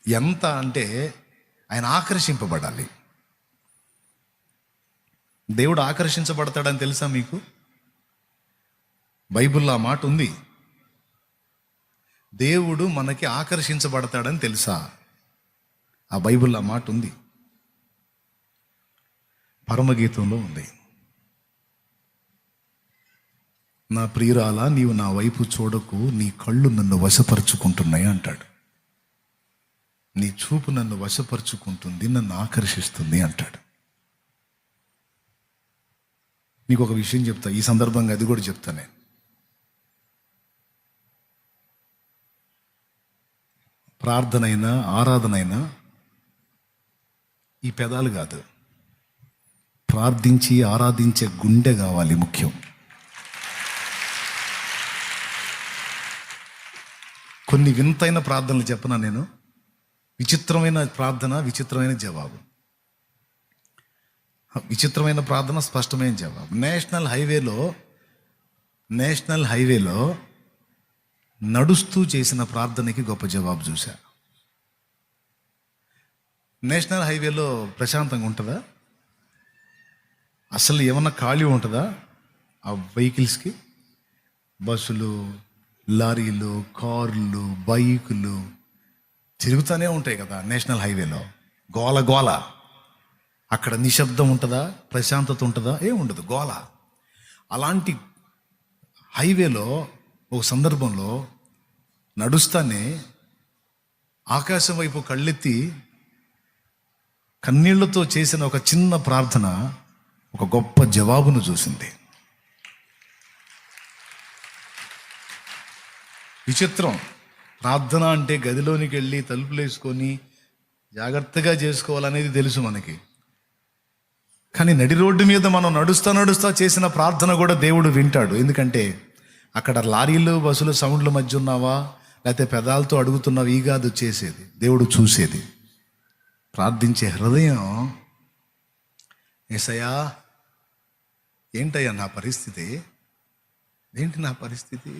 ఎంత అంటే ఆయన ఆకర్షింపబడాలి. దేవుడు ఆకర్షించబడతాడని తెలుసా మీకు? బైబిల్లో ఆ మాట ఉంది. దేవుడు మనకి ఆకర్షించబడతాడని తెలుసా? ఆ బైబిల్లో ఆ మాట ఉంది. పరమగీతంలో ఉంది. నా ప్రియురాలా, నీవు నా వైపు చూడకు, నీ కళ్ళు నన్ను వశపరుచుకుంటున్నాయి అంటాడు. నీ చూపు నన్ను వశపరుచుకుంటుంది, నన్ను ఆకర్షిస్తుంది అంటాడు. నీకు ఒక విషయం చెప్తా, ఈ సందర్భంగా అది కూడా చెప్తా. నేను ప్రార్థనైనా ఆరాధనైనా ఈ పెదాలు కాదు, ప్రార్థించి ఆరాధించే గుండె కావాలి ముఖ్యం. కొన్ని వింతైన ప్రార్థనలు చెప్పనా నేను? విచిత్రమైన ప్రార్థన, విచిత్రమైన జవాబు. విచిత్రమైన ప్రార్థన, స్పష్టమైన జవాబు. నేషనల్ హైవేలో నడుస్తూ చేసిన ప్రార్థనకి గొప్ప జవాబు చూశా. నేషనల్ హైవేలో ప్రశాంతంగా ఉంటుందా? అసలు ఏమన్నా ఖాళీ ఉంటుందా? ఆ వెహికల్స్కి, బస్సులు, లారీలు, కార్లు, బైకులు తిరుగుతూనే ఉంటాయి కదా నేషనల్ హైవేలో. గోల గోల. అక్కడ నిశ్శబ్దం ఉంటుందా? ప్రశాంతత ఉంటుందా? ఏముండదు, గోల. అలాంటి హైవేలో ఒక సందర్భంలో నడుస్తానే ఆకాశం వైపు కళ్ళెత్తి కన్నీళ్లతో చేసిన ఒక చిన్న ప్రార్థన ఒక గొప్ప జవాబును చూసింది. విచిత్రం. ప్రార్థన అంటే గదిలోనికి వెళ్ళి తలుపులు వేసుకొని జాగ్రత్తగా చేసుకోవాలనేది తెలుసు మనకి. కానీ నడి రోడ్డు మీద మనం నడుస్తా చేసిన ప్రార్థన కూడా దేవుడు వింటాడు. ఎందుకంటే అక్కడ లారీలు, బస్సులు సౌండ్ల మధ్య ఉన్నావా, లేకపోతే పెదాలతో అడుగుతున్నావా, ఈ కాదు చేసేది, దేవుడు చూసేది. ప్రార్థించే హృదయం. యేసయ్యా, ఏంటయ్యా నా పరిస్థితి? ఏంటి నా పరిస్థితి?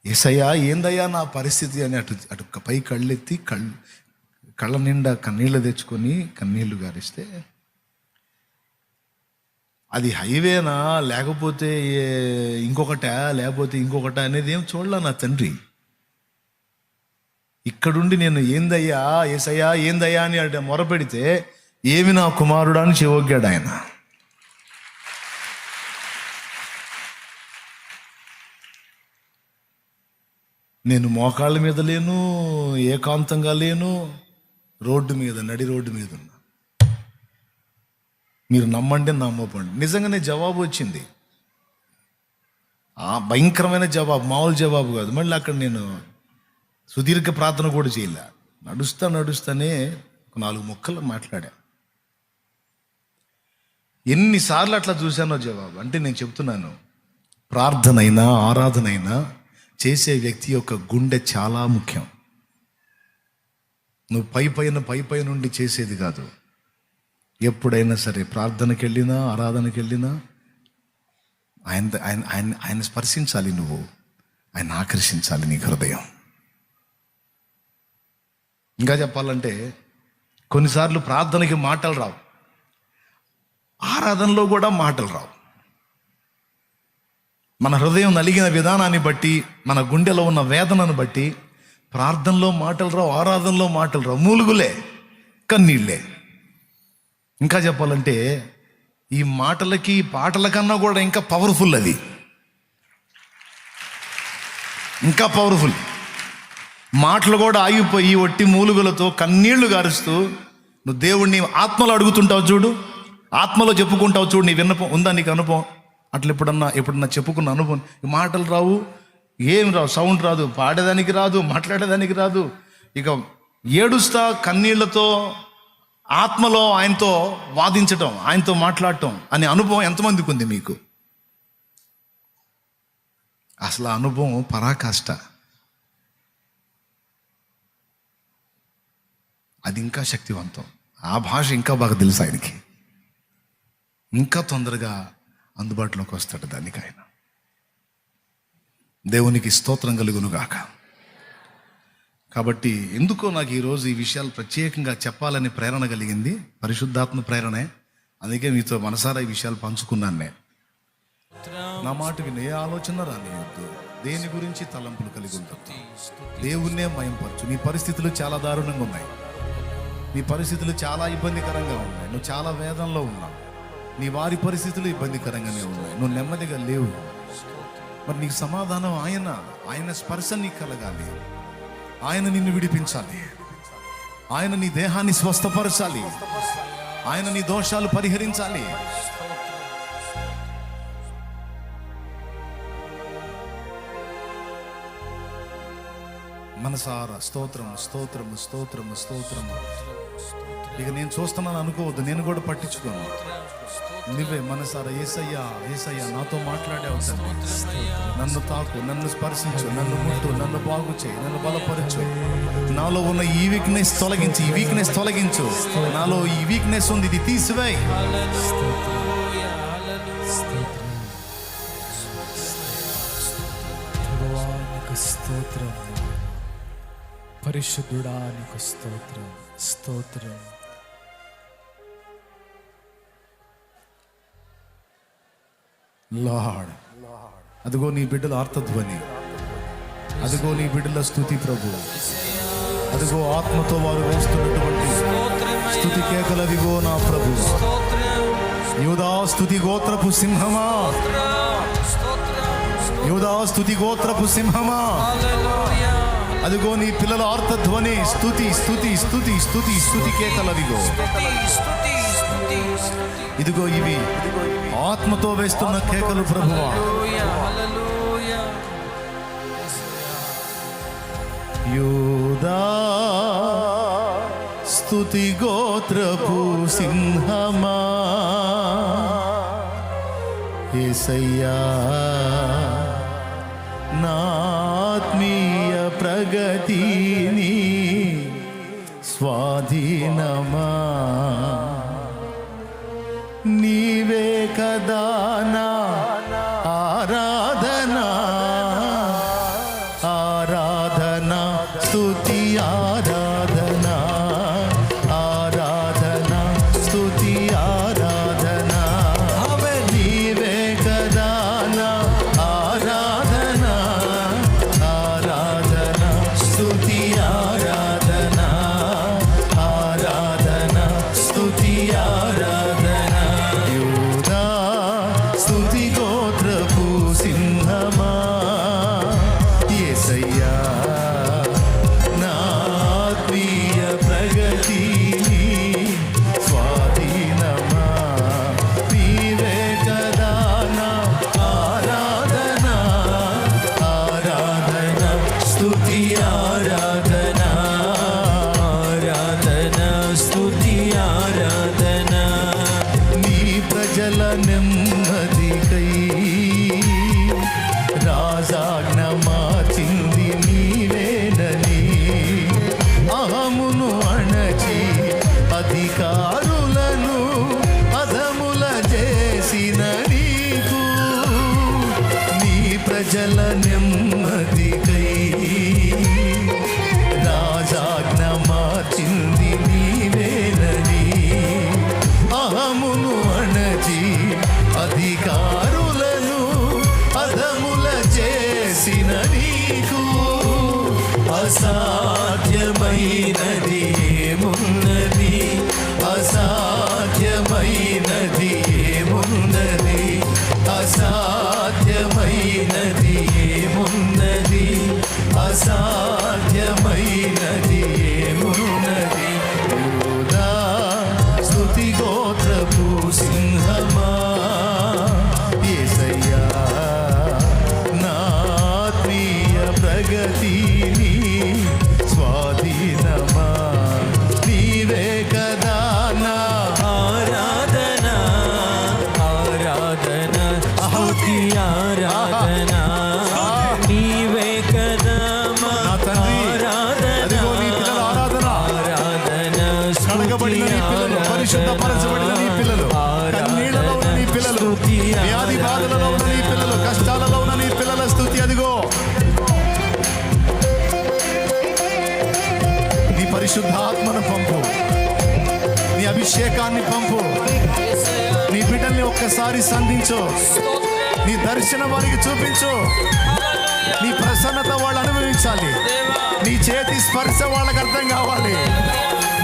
యేసయ్యా, ఏందయ్యా నా పరిస్థితి అని అటు పై కళ్ళెత్తి కళ్ళ నిండా కన్నీళ్ళు తెచ్చుకొని కన్నీళ్లు గారిస్తే, అది హైవేనా లేకపోతే ఇంకొకట అనేది ఏం చూడలే నా తండ్రి. ఇక్కడుండి నేను ఏందయ్యా యేసయ్యా ఏందయ్యా అని అంటే మొరపెడితే, ఏమి నా కుమారుడా అని చెవొగ్గాడు ఆయన. నేను మోకాళ్ళ మీద లేను, ఏకాంతంగా లేను, నడి రోడ్డు మీద ఉన్నా. మీరు నమ్మండి నమ్మకండి, నిజంగానే జవాబు వచ్చింది. ఆ భయంకరమైన జవాబు, మామూలు జవాబు కాదు. మళ్ళీ అక్కడ నేను సుదీర్ఘ ప్రార్థన కూడా చేయలే. నడుస్తానే 4 ముక్కలు మాట్లాడా. ఎన్నిసార్లు అట్లా చూశానో జవాబు. అంటే నేను చెప్తున్నాను, ప్రార్థనైనా ఆరాధనైనా చేసే వ్యక్తి యొక్క గుండె చాలా ముఖ్యం. నువ్వు పై నుండి చేసేది కాదు. ఎప్పుడైనా సరే ప్రార్థనకి వెళ్ళినా ఆరాధనకి వెళ్ళినా ఆయన స్పర్శించాలి, నువ్వు ఆయన ఆకర్షించాలి నీ హృదయం. ఇంకా చెప్పాలంటే కొన్నిసార్లు ప్రార్థనకి మాటలు రావు, ఆరాధనలో కూడా మాటలు రావు. మన హృదయం నలిగిన విధానాన్ని బట్టి, మన గుండెలో ఉన్న వేదనను బట్టి ప్రార్థనలో మాటలు రావు, ఆరాధనలో మాటలు రావు. మూలుగులే, కన్నీళ్ళే. ఇంకా చెప్పాలంటే ఈ మాటలకి పాటల కన్నా కూడా ఇంకా పవర్ఫుల్. అది ఇంకా పవర్ఫుల్. మాటలు కూడా ఆగిపోయి ఒట్టి మూలుగులతో కన్నీళ్లు గారుస్తూ నువ్వు దేవుణ్ణి ఆత్మలో అడుగుతుంటావు చూడు, ఆత్మలో చెప్పుకుంటావు చూడు. నీ విన్నపం ఉందా? నీకు అనుభవం అట్లా ఎప్పుడన్నా చెప్పుకున్న అనుభవం? మాటలు రావు, ఏం రావు, సౌండ్ రాదు, పాడేదానికి రాదు, మాట్లాడేదానికి రాదు. ఇక ఏడుస్తా కన్నీళ్లతో ఆత్మలో ఆయనతో వాదించటం, ఆయనతో మాట్లాడటం అనే అనుభవం ఎంతమందికి ఉంది మీకు? అసలు ఆ అనుభవం పరాకాష్ట. అది ఇంకా శక్తివంతం. ఆ భాష ఇంకా బాగా తెలుసు ఆయనకి. ఇంకా తొందరగా అందుబాటులోకి వస్తాడు దానికి ఆయన. దేవునికి స్తోత్రం కలుగునుగాక. కాబట్టి ఎందుకో నాకు ఈరోజు ఈ విషయాలు ప్రత్యేకంగా చెప్పాలని ప్రేరణ కలిగింది. పరిశుద్ధాత్మ ప్రేరణే. అందుకే మీతో మనసారా ఈ విషయాలు పంచుకున్నాను. నేను నా మాట విని ఏ ఆలోచన రానియొద్దు. దేని గురించి తలంపులు కలిగి ఉంటుంది. దేవుణ్ణే మయంపరచు. నీ పరిస్థితులు చాలా దారుణంగా ఉన్నాయి. నీ పరిస్థితులు చాలా ఇబ్బందికరంగా ఉన్నాయి. నువ్వు చాలా వేదనలో ఉన్నావు. నీ వారి పరిస్థితులు ఇబ్బందికరంగానే ఉన్నాయి. నువ్వు నెమ్మదిగా లేవు. మరి నీకు సమాధానం ఆయన స్పర్శ నీకు కలగాలి. ఆయన నిన్ను విడిపించాలి. ఆయన నీ దేహాన్ని స్వస్థపరచాలి. ఆయన నీ దోషాలు పరిహరించాలి. మనసారా స్తోత్రము స్తోత్రము స్తోత్రము స్తోత్రము. ఇక నేను చూస్తున్నాను అనుకోవద్దు. నేను కూడా పట్టించుకోను. నువ్వే మనసారా యేసయ్యా యేసయ్యా నాతో మాట్లాడావు తండ్రి. నన్ను తాకు, నన్ను స్పర్శించు, నన్ను ముట్టు, నన్ను బాగు చేయి, నన్ను బలపరచు. నాలో ఉన్న ఈ వీక్నెస్ తొలగించు, ఈ వీక్నెస్ తొలగించు. నాలో ఈ వీక్నెస్ ఉంది, ఇది తీసివేయి. స్తోత్రం పరిశుద్ధుడా, నీకు స్తోత్రం స్తోత్రం. లార్డ్, అదిగో నీ బిడ్డల ఆర్తధ్వని, అదిగో నీ బిడ్డల స్తుతి ప్రభు. అదిగో ఆత్మతో వారు వేస్తున్నటువంటి స్తుతి కేకలదిగో నా ప్రభు. యూదా స్తుతి గోత్రపు సింహమా, యూదా స్తుతి గోత్రపు సింహమా, అదిగో నీ పిల్లల ఆర్తధ్వని. స్తుతి స్తుతి స్తుతి స్తుతి స్తుతి కేకలదిగో. ఇదిగో ఇవి ఆత్మతో వేస్తున్న కేకలు ప్రభువా. యూదా స్తుతి గోత్రపు సింహమా, యేసయ్యా నా ఆత్మీయ ప్రగతిని స్వాధీనమా. నీవే కదా నా ఆరాధనా, ఆరాధనా స్తుతి ఆరాధనా, ఆరాధనా స్తుతి ఆరాధనా. నీవే కదా నా ఆరాధనా, ఆరాధనా స్తుతి ఆరాధనా, ఆరాధనా స్తుతి ఆరాధనా. యూదా స్తుతి గోత్రపు సింహమా, యేసయ్యా నా ఆత్మీయ ప్రగతిని స్వాధీనమా. నీవే కదా నా ఆరాధనా, ఆరాధనా స్తుతి ఆరాధనా, ఆరాధనా స్తుతి ఆరాధనా. నీ ప్రజల నెమ్మదికై రాజాజ్ఞ మార్చింది నీవేనని, అహమును అణచి అధికారులను అధముల చేసిన నీకు. నీ ప్రజల నెమ్మదికై రాజాజ్ఞ మార్చింది నీవేనని, అహమును అణచి అధికారులను అధముల చేసిన నీకు. అసాధ్యమైనది ఏమున్నది, అసాధ్యమైనది ఏమున్నది, అసాధ్యమైనది ఏమున్నది, అసాధ్యమైనది ఏమున్నది. యూదా స్తుతి గోత్రపు సింహమా, యేసయ్యా నా ఆత్మీయ ప్రగతిని స్వాధీనమా. నీవే కదా నా ఆరాధనా, ఆరాధనా స్తుతి ఆరాధనా. నీవే కదా మా ఆరాధనా, అదిగో నీ పిల్లల ఆరాధన. ఆరాధనా కడగబడిన నీ పిల్లలు, పరిశుద్ధపరచబడిన నీ పిల్లలు, కన్నీళ్లలో ఉన్న నీ పిల్లలు, వ్యాధి బాధలలో ఉన్న నీ పిల్లలు, కష్టాలలో ఉన్న నీ పిల్లల స్తుతి అదిగో. వేడుకో. నీ పరిశుద్ధాత్మను పంపు, నీ అభిషేకాన్ని పంపు. నీ బిడ్డల్ని ఒక్కసారి సంధించు, నీ దర్శనం వారికి చూపించు. నీ ప్రసన్నత వాళ్ళు అనుభవించాలి. నీ చేతి స్పర్శ వాళ్ళకి అర్థం కావాలి,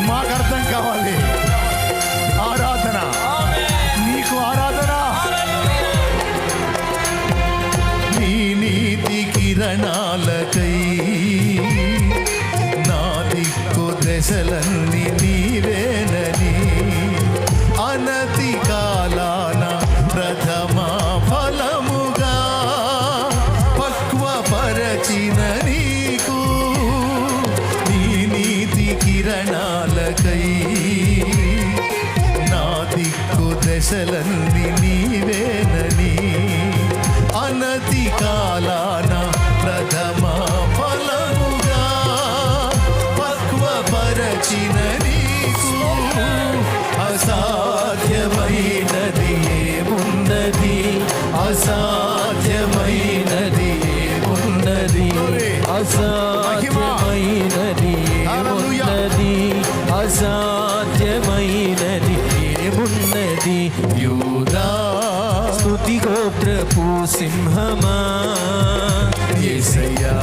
మాకు అర్థం కావాలి. ఆరాధన, నీకు ఆరాధన. నీ నీతి కిరణాలకై నా దిక్కు దశలన్నీ నీవేనని అనతి కాలాన ప్రథమ ఫలముగా పక్వపరచిన నీకు నీ నీతి కిరణాలకై నా దిక్కు దశలన్నీ నీవేనని అనతి కాలాన ప్రథమ ఫలముగా పక్వపరచిన నీకు అసాధ్యమైనది ఏమున్నది, అసాధ్యమైనది ఏమున్నది, అసాధ్యమైనది ఏమున్నది, అసాధ్యమైనది ఏమున్నది. యూదా స్తుతి గోత్రపు సింహమా, యేసయ్యా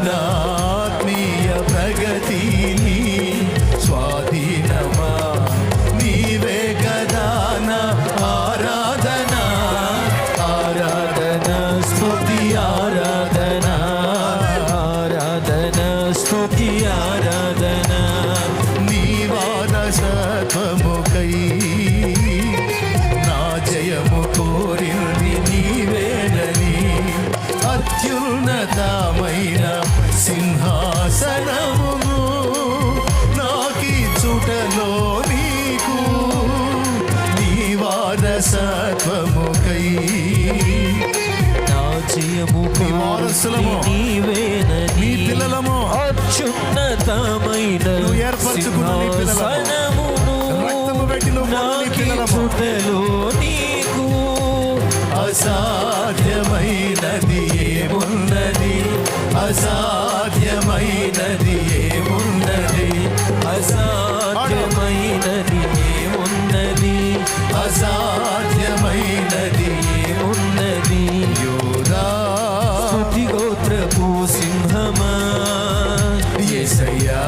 నా ఆత్మీయ ప్రగతిని స్వాధీనమా, నీవే కదా నా ఆరాధన. ఆరాధన స్తుతి ఆరాధన, ఆరాధన స్తుతి ఆరాధన. నీ వారసత్వముకై నా జయము కోరింది నీవేనని అత్యున్నతమైన సింహాసనమును నాకిచ్చుటలో నీకు నీ వారసత్వముకై నా జయము నీ వారసులము, నీవేనని నీ పిల్లలము, అత్యున్నతమైన నువ్వు ఏర్పరచుకున్న నీ పిల్లలము, సింహాసనమును రక్తము పెట్టి నువ్వు కొన్న నీ పిల్లలము. నాకిచ్చుటలో నీకు అసాధ్యమైనది ఏమున్నది, అసాధ్యమైనది ఏమున్నది, అసాధ్యమైనది ఏమున్నది, అసాధ్యమైనది ఏమున్నది. యూదా స్తుతి గోత్రపు సింహమా, యేసయ్యా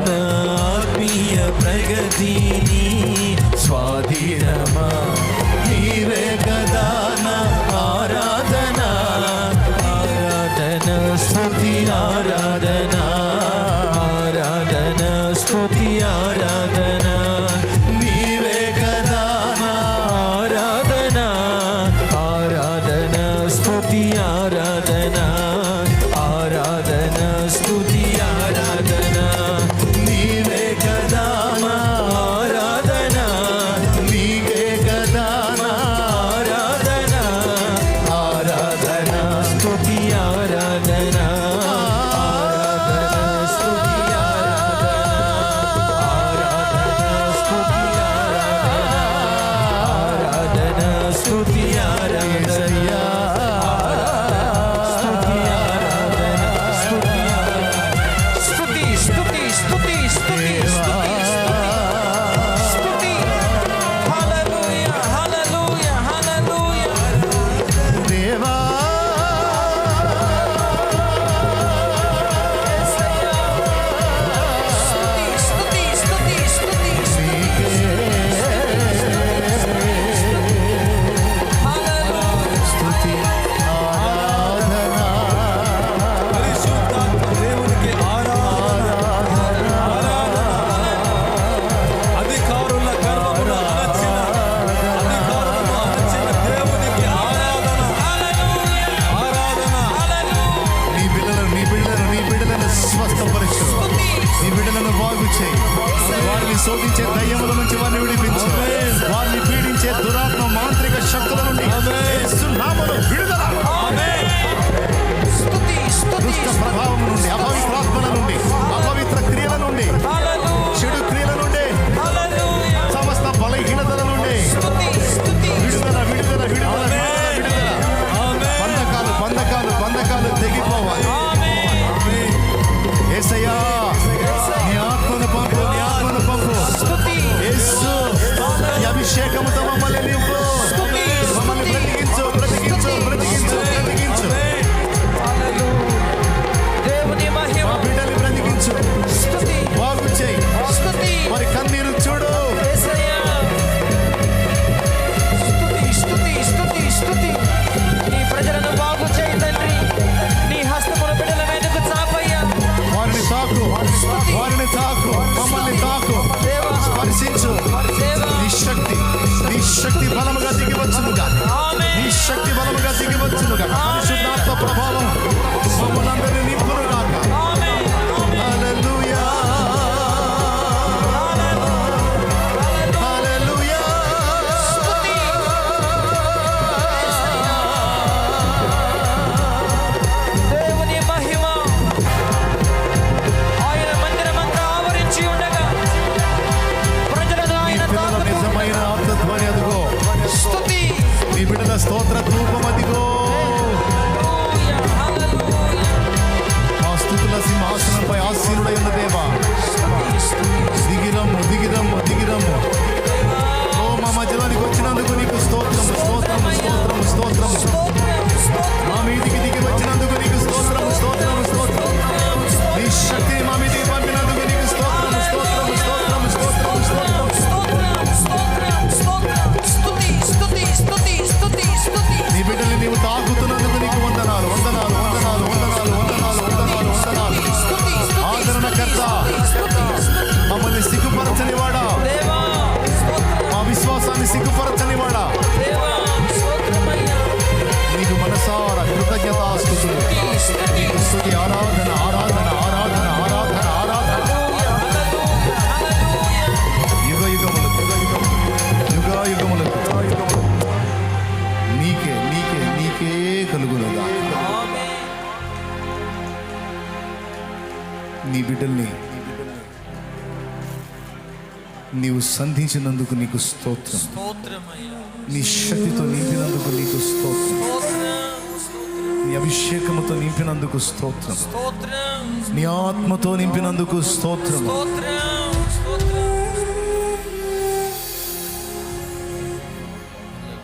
నా ఆత్మీయ ప్రగతిని స్వాధీనమా, నీవే కదా నా ఆరాధన. ఆరాధన స్తుతి ఆరాధన, ఆరాధన స్తుతి ఆరాధన. నీవే కదా నా ఆరాధన, ఆరాధన స్తుతి ఆరాధన, ఆరాధన స్తుతి ఆరాధన. నీవే కదా నా ఆరాధన, నీకే కదా నా ఆరాధన, ఆరాధన స్తుతి ఆరాధన, ఆరాధన స్తుతి ఆరాధన, ఆరాధన స్తుతి ఆరాధన, ఆరాధన స్తుతి ఆరాధన, ఆరాధన స్తుతి నీ బిడ్డల్ని నీవు సంధించినందుకు నీకు స్తోత్రం. నీ శక్తితో నింపినందుకు నీకు స్తోత్రం. నీ అభిషేకముతో నింపినందుకు స్తోత్రం. నీ ఆత్మతో నింపినందుకు స్తోత్రం.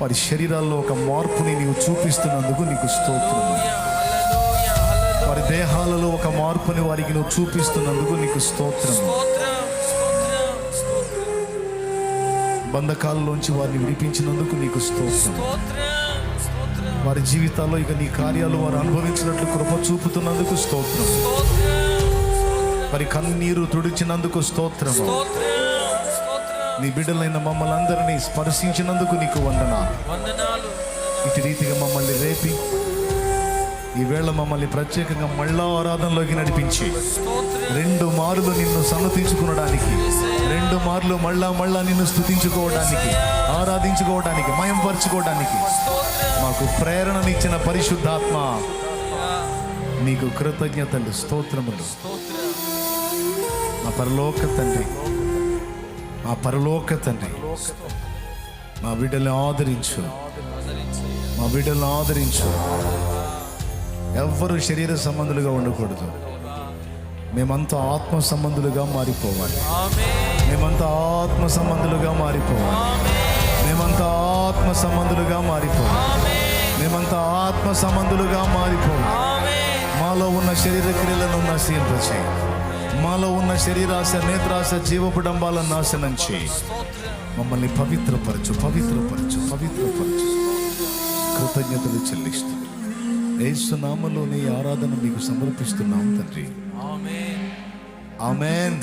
వారి శరీరాల్లో ఒక మార్పుని నీవు చూపిస్తున్నందుకు నీకు స్తోత్రం. వారి దేహాలలో ఒక మార్పుని వారికి నువ్వు చూపిస్తున్నందుకు నీకు స్తోత్రం. బంధకాలలోంచి వారిని విడిపించినందుకు నీకు స్తోత్రం. వారి జీవితాల్లో ఇక నీ కార్యాలు వారు అనుభవించినట్లు కృప చూపుతున్నందుకు స్తోత్రం. వారి కన్నీరు తుడిచినందుకు స్తోత్రం. నీ బిడ్డలైన మమ్మల్ని అందరినీ స్పర్శించినందుకు నీకు వందనాలు. ఇటు రీతిగా మమ్మల్ని రేపి ఈవేళ మమ్మల్ని ప్రత్యేకంగా మళ్ళా ఆరాధనలోకి నడిపించి 2 మార్లు నిన్ను సన్నతించుకునడానికి, 2 మార్లు మళ్ళా నిన్ను స్తుతించుకోవడానికి, ఆరాధించుకోవడానికి, మయంపరచుకోవడానికి మాకు ప్రేరణనిచ్చిన పరిశుద్ధాత్మ నీకు కృతజ్ఞతలు, స్తోత్రములు. మా పరలోక తండ్రి, మా పరలోక తండ్రి, మా బిడ్డల్ని ఆదరించు, మా బిడ్డలను ఆదరించు. ఎవ్వరు శరీర సంబంధులుగా ఉండకూడదు. మేమంతా ఆత్మ సంబంధులుగా మారిపోవాలి. మేమంతా ఆత్మ సంబంధులుగా మారిపోవాలి. మేమంతా ఆత్మ సంబంధులుగా మారిపోవాలి. మేమంతా ఆత్మ సంబంధులుగా మారిపోవాలి. మాలో ఉన్న శరీర క్రియలను నశింపచేయి. మాలో ఉన్న శరీరాశ, నేత్రాశ, జీవపుడంబాలను నాశనం చేయి. మమ్మల్ని పవిత్రపరచు, పవిత్రపరచు, పవిత్రపరచు. కృతజ్ఞతలు చెల్లిస్తూ యేసు నామములో నీ ఆరాధన మీకు సమర్పిస్తున్నాం తండ్రి. ఆమేన్.